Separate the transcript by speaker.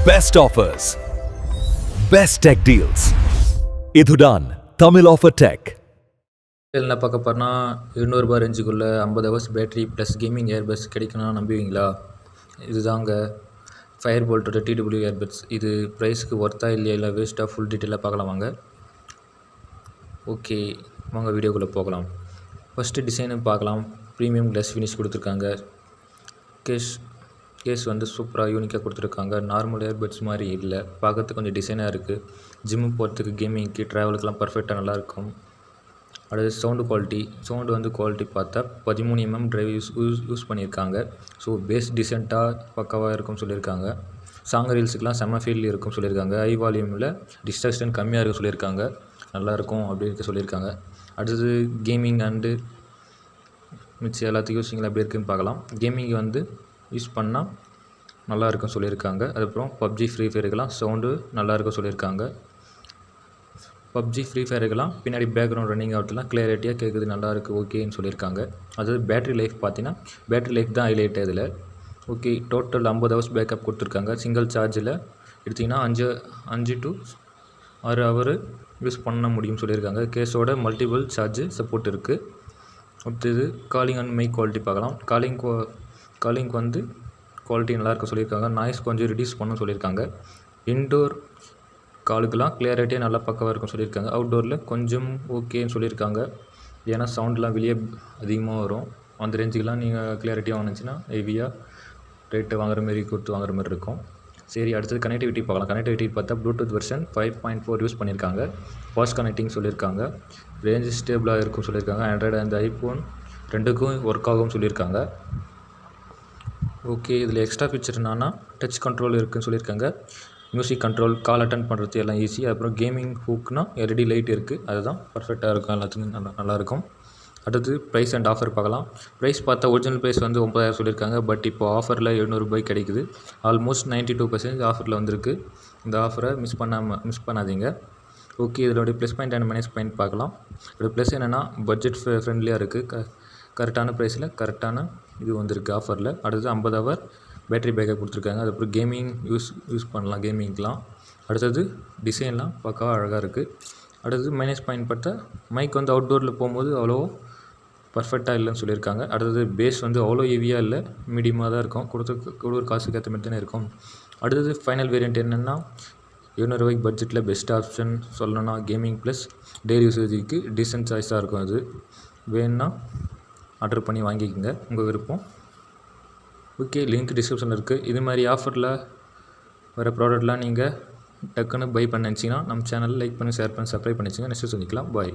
Speaker 1: Best offers, best tech deals. இதுதான் Tamil offer tech.
Speaker 2: என்ன பார்க்க போறோம்னா, ரூ. 200 ரேஞ்சுக்குள்ள 50 hours battery plus gaming earbuds கிடைக்கும்னா நம்புவீங்களா? இதுதாங்க ஃபயர் போல்ட்டோட TW இயர்பட்ஸ். இது ப்ரைஸ்க்கு ஒர்த்தா இல்லையா, இல்லை வேஸ்ட்டாக, ஃபுல் டீட்டெயிலாக பார்க்கலாம் வாங்க. ஓகே, வாங்க வீடியோக்குள்ளே போகலாம். ஃபஸ்ட்டு டிசைனு பார்க்கலாம். ப்ரீமியம் கிளாஸ் ஃபினிஷ் கொடுத்துருக்காங்க. கேஸ் வந்து சூப்பராக யூனிக்காக கொடுத்துருக்காங்க. நார்மல் இயர்பட்ஸ் மாதிரி இல்லை, பார்க்கறதுக்கு கொஞ்சம் டிசைனாக இருக்குது. ஜிம்மு போகிறதுக்கு, கேமிங்க்கு, ட்ராவலுக்குலாம் பர்ஃபெக்டாக நல்லாயிருக்கும். அடுத்து சவுண்டு குவாலிட்டி பார்த்தா 13 mm டிரைவ் யூஸ் பண்ணியிருக்காங்க. ஸோ பேஸ் டீசெண்டாக பக்காவாக இருக்கும்னு சொல்லியிருக்காங்க. சாங் ரீல்ஸுக்கெலாம் செம்ம ஃபீல் இருக்கும்னு சொல்லியிருக்காங்க. ஹை வால்யூமில் டிஸ்ட்ராக்ஷன் கம்மியாக இருக்கும் சொல்லியிருக்காங்க. நல்லாயிருக்கும் அப்படின்னு சொல்லியிருக்காங்க. அடுத்தது கேமிங் அண்டு மிச்சம் எல்லாத்துக்கும் யூஸிங்கில் எப்படி இருக்குதுன்னு பார்க்கலாம். கேமிங் வந்து யூஸ் பண்ணால் நல்லாயிருக்கும் சொல்லியிருக்காங்க. அதுக்கப்புறம் பப்ஜி, ஃப்ரீ ஃபயருக்கெல்லாம் சவுண்டு நல்லாயிருக்கும் சொல்லியிருக்காங்க. பப்ஜி, ஃப்ரீ ஃபயருக்கெல்லாம் பின்னாடி பேக்ரவுண்ட் ரன்னிங் அவுட்லாம் கிளியரிட்டியாக கேட்குது, நல்லாயிருக்கு, ஓகேன்னு சொல்லியிருக்காங்க. அதாவது பேட்டரி லைஃப் பார்த்தீங்கன்னா, பேட்டரி லைஃப் தான் ஹைலைட் இதில். ஓகே, டோட்டல் 50 ஹவர்ஸ் பேக்கப் கொடுத்துருக்காங்க. சிங்கிள் சார்ஜில் எடுத்திங்கன்னா 5 to 6 ஹவர் யூஸ் பண்ண முடியும்னு சொல்லியிருக்காங்க. கேஸோட மல்டிபிள் சார்ஜ் சப்போர்ட் இருக்குது. அடுத்தது காலிங் அண்ட் மைக் குவாலிட்டி பார்க்கலாம். காலிங் வந்து குவாலிட்டி நல்லாயிருக்கும் சொல்லியிருக்காங்க. நாய்ஸ் கொஞ்சம் ரிடியூஸ் பண்ணணும்னு சொல்லியிருக்காங்க. இன்டோர் காலுக்கெல்லாம் கிளியரிட்டியாக நல்லா பக்கவாக இருக்கும்னு சொல்லியிருக்காங்க. அவுட்டோரில் கொஞ்சம் ஓகேன்னு சொல்லியிருக்காங்க. ஏன்னா சவுண்ட்லாம் வெளியே அதிகமாக வரும். அந்த ரேஞ்சுக்கெலாம் நீங்கள் கிளியரிட்டியாக வாங்கினுச்சுன்னா ஹெவியாக ரேட்டு வாங்குற மாரி கொடுத்து வாங்குற மாதிரி இருக்கும். சரி, அடுத்தது கனெக்டிவிட்டி பார்க்கலாம். கனெக்டிவிட்டி பார்த்தா ப்ளூடூத் வெர்ஷன் 5.4 யூஸ் பண்ணியிருக்காங்க. ஃபாஸ்ட் கனெக்டிங் சொல்லியிருக்காங்க. ரேஞ்சு ஸ்டேபிளாக இருக்கும் சொல்லியிருக்காங்க. ஆண்ட்ராய்டு அண்ட் ஐஃபோன் ரெண்டுக்கும் ஒர்க் ஆகும்னு சொல்லியிருக்காங்க. ஓகே, இதில் எக்ஸ்ட்ரா ஃபீச்சர் என்னன்னா, டச் கண்ட்ரோல் இருக்குதுன்னு சொல்லியிருக்காங்க. மியூசிக் கண்ட்ரோல், கால் அட்டன் பண்ணுறது எல்லாம் ஈஸி. அப்புறம் கேமிங் ஹூக்னால் LED லைட் இருக்குது, அதுதான் பர்ஃபெக்டாக இருக்கும், எல்லாத்துக்கும் நல்லாயிருக்கும். அடுத்து ப்ரைஸ் அண்ட் ஆஃபர் பார்க்கலாம். ப்ரைஸ் பார்த்தா ஒரிஜினல் ப்ரைஸ் வந்து 9000 சொல்லியிருக்காங்க. பட் இப்போ ஆஃபரில் ரூ. 700 கிடைக்குது. ஆல்மோஸ்ட் 92% ஆஃபரில் வந்திருக்கு. இந்த ஆஃபரை மிஸ் பண்ணாதீங்க. ஓகே, இதோடைய plus point and minus point பார்க்கலாம். இதோட ப்ளஸ் என்னென்னா, பட்ஜெட் ஃப்ரெண்ட்லியாக இருக்குது. கரெக்டான ப்ரைஸில் கரெக்டான இது வந்திருக்கு ஆஃபரில். அடுத்தது 50 ஹவர் பேட்டரி பேக்கப் கொடுத்துருக்காங்க. அதுக்கப்புறம் கேமிங் யூஸ் பண்ணலாம், கேமிங்க்கெலாம். அடுத்தது டிசைன்லாம் பக்காவாக அழகாக இருக்குது. அடுத்தது மைனஸ் பாயிண்ட் பார்த்தா, மைக் வந்து அவுட்டோரில் போகும்போது அவ்வளோ பர்ஃபெக்டாக இல்லைன்னு சொல்லியிருக்காங்க. அடுத்தது பேஸ் வந்து அவ்வளோ ஹெவியாக இல்லை, மீடியமாக தான் இருக்கும். கொடுக்குற காசுக்கு ஏற்ற மாதிரி தானே இருக்கும். அடுத்தது ஃபைனல் வேரியண்ட் என்னென்னா, ரூ. 700 பட்ஜெட்டில் பெஸ்ட் ஆப்ஷன் சொல்லணும்னா கேமிங் ப்ளஸ் டெய்லி யூசேஜுக்கு டீசென்ட் சாய்ஸாக இருக்கும். அது வேணும்னா ஆர்டர் பண்ணி வாங்கிக்கோங்க, உங்கள் விருப்பம். ஓகே, லிங்க் டிஸ்கிரிப்ஷனில் இருக்குது. இது மாதிரி ஆஃபரில் வர ப்ராடக்ட்லாம் நீங்கள் டக்குன்னு பை பண்ண நினச்சிங்கன்னா நம்ம சேனலில் லைக் பண்ணி, ஷேர் பண்ணி, சப்ஸ்கிரைப் பண்ணிச்சிங்க. நெக்ஸ்ட்டு சந்திக்கலாம். பாய்.